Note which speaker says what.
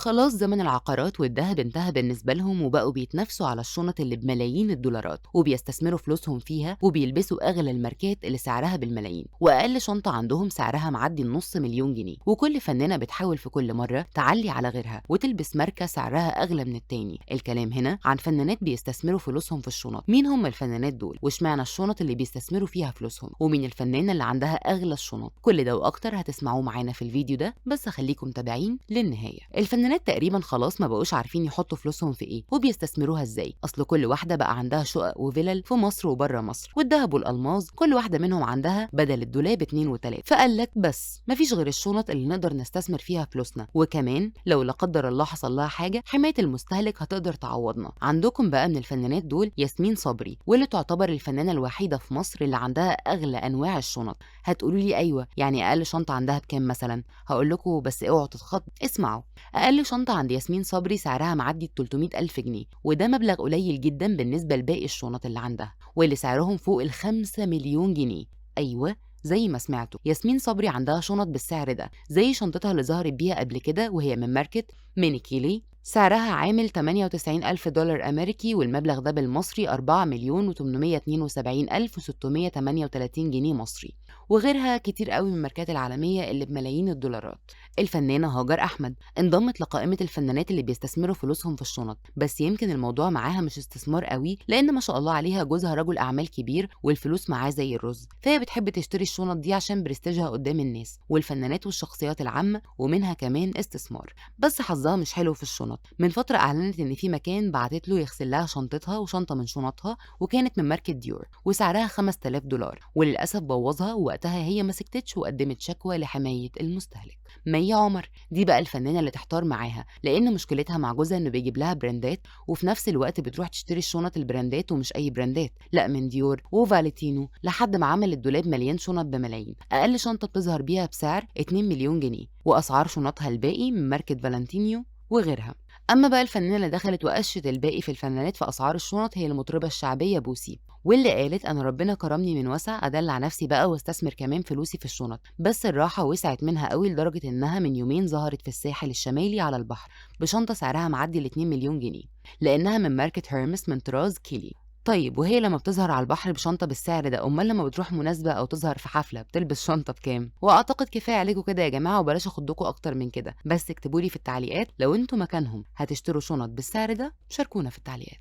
Speaker 1: خلاص زمن العقارات والذهب انتهى بالنسبة لهم، وبقوا بيتنافسوا على الشنط اللي بملايين الدولارات وبيستثمروا فلوسهم فيها، وبيلبسوا أغلى الماركات اللي سعرها بالملايين، وأقل شنطة عندهم سعرها معدي النص مليون جنيه. وكل فنانة بتحاول في كل مرة تعلي على غيرها وتلبس ماركة سعرها أغلى من التاني. الكلام هنا عن فنانات بيستثمروا فلوسهم في الشنط. مين هم الفنانات دول؟ واشمعنى الشنط اللي بيستثمروا فيها فلوسهم؟ ومين الفنانة اللي عندها أغلى الشنط؟ كل ده وأكتر هتسمعوه معانا في الفيديو ده، بس خليكم متابعين للنهاية. الفنانات تقريبا خلاص ما بقوش عارفين يحطوا فلوسهم في ايه وبيستثمروها ازاي. اصل كل واحده بقى عندها شقق وفلل في مصر وبره مصر، والذهب والالماظ كل واحده منهم عندها بدل الدولاب 2 و3. فقال لك بس مفيش غير الشنط اللي نقدر نستثمر فيها فلوسنا، وكمان لو لا قدر الله حصل لها حاجه حمايه المستهلك هتقدر تعوضنا. عندكم بقى من الفنانات دول ياسمين صبري، واللي تعتبر الفنانه الوحيده في مصر اللي عندها اغلى انواع الشنط. هتقولوا لي ايوه، يعني اقل شنطه عندها بكام مثلا؟ هقول لكم بس اوعوا تتخضوا، اسمعوا. أقل شنطة عند ياسمين صبري سعرها معدي 300,000 جنيه، وده مبلغ قليل جدا بالنسبة لباقي الشنط اللي عندها واللي سعرهم فوق ال5 مليون جنيه. أيوة زي ما سمعتوا، ياسمين صبري عندها شنط بالسعر ده، زي شنطتها اللي ظهرت بيها قبل كده وهي من ماركة مينيكيلي، سعرها عامل 98,000 دولار أمريكي، والمبلغ ده بالمصري 4,872,638 جنيه مصري. وغيرها كتير قوي من الماركات العالمية اللي بملايين الدولارات. الفنانة هاجر أحمد انضمت لقائمة الفنانات اللي بيستثمروا فلوسهم في الشنط، بس يمكن الموضوع معاها مش استثمار قوي، لأن ما شاء الله عليها جوزها رجل أعمال كبير والفلوس معاه زي الرز، فهي بتحب تشتري الشنط دي عشان برستيجها قدام الناس والفنانات والشخصيات العامة، ومنها كمان استثمار. بس حظها مش حلو في الشنط. من فترة أعلنت إن في مكان بعتت له يغسل لها شنطتها وشنطة من شنطها، وكانت من ماركة ديور وسعرها 5000 دولار، وللأسف بوظها، ووقتها هي ما سكتتش وقدمت شكوى لحماية المستهلك. مي عمر دي بقى الفنانة اللي تحتار معاها، لأن مشكلتها مع جوزها إنه بيجيب لها براندات، وفي نفس الوقت بتروح تشتري الشنط البراندات، ومش أي براندات، لا من ديور وفاليتينو، لحد ما عمل الدولاب مليان شنط بملايين. أقل شنطة بتظهر بيها بسعر 2 مليون جنيه، وأسعار شنطها الباقي من ماركة فالنتينيو وغيرها. أما بقى الفنانة اللي دخلت وقشت الباقي في الفنانات في أسعار الشنط هي المطربة الشعبية بوسي، واللي قالت أنا ربنا كرمني من وسع أدلع نفسي بقى واستثمر كمان فلوسي في الشنط. بس الراحة وسعت منها قوي لدرجة إنها من يومين ظهرت في الساحل الشمالي على البحر بشنطة سعرها معدي ال 2 مليون جنيه، لأنها من ماركة هيرمس من طراز كيلي. طيب وهي لما بتظهر على البحر بشنطة بالسعر ده، أمال لما بتروح مناسبة أو تظهر في حفلة بتلبس شنطة بكام؟ وأعتقد كفاية عليكم كده يا جماعة، وبلاش أخدكم أكتر من كده. بس اكتبولي في التعليقات لو انتوا مكانهم هتشتروا شنط بالسعر ده، شاركونا في التعليقات.